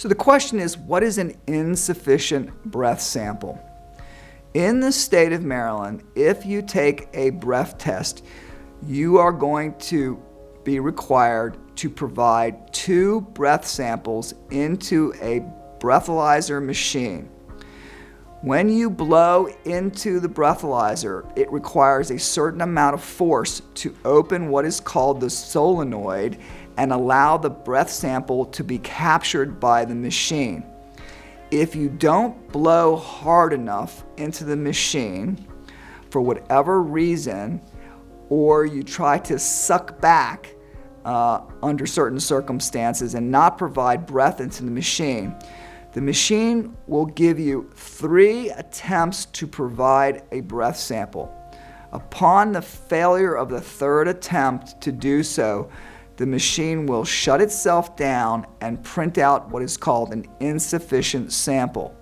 So the question is, what is an insufficient breath sample? In the state of Maryland, if you take a breath test, you are going to be required to provide 2 breath samples into a breathalyzer machine. When you blow into the breathalyzer, it requires a certain amount of force to open what is called the solenoid and allow the breath sample to be captured by the machine. If you don't blow hard enough into the machine, for whatever reason, or you try to suck back under certain circumstances and not provide breath into the machine will give you 3 attempts to provide a breath sample. Upon the failure of the 3rd attempt to do so, the machine will shut itself down and print out what is called an insufficient sample.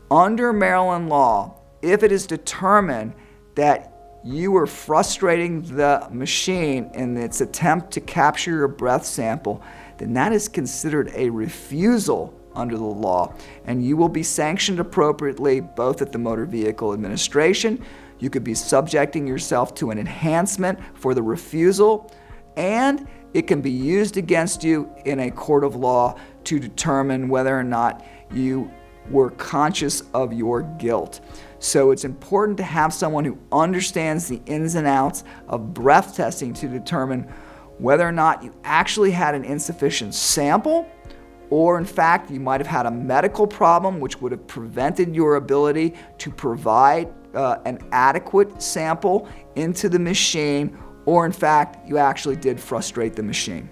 Under Maryland law, if it is determined that you were frustrating the machine in its attempt to capture your breath sample, then that is considered a refusal under the law, and you will be sanctioned appropriately both at the Motor Vehicle Administration. You could be subjecting yourself to an enhancement for the refusal, and it can be used against you in a court of law to determine whether or not you were conscious of your guilt. So it's important to have someone who understands the ins and outs of breath testing to determine whether or not you actually had an insufficient sample, or in fact you might have had a medical problem which would have prevented your ability to provide an adequate sample into the machine, or in fact you actually did frustrate the machine.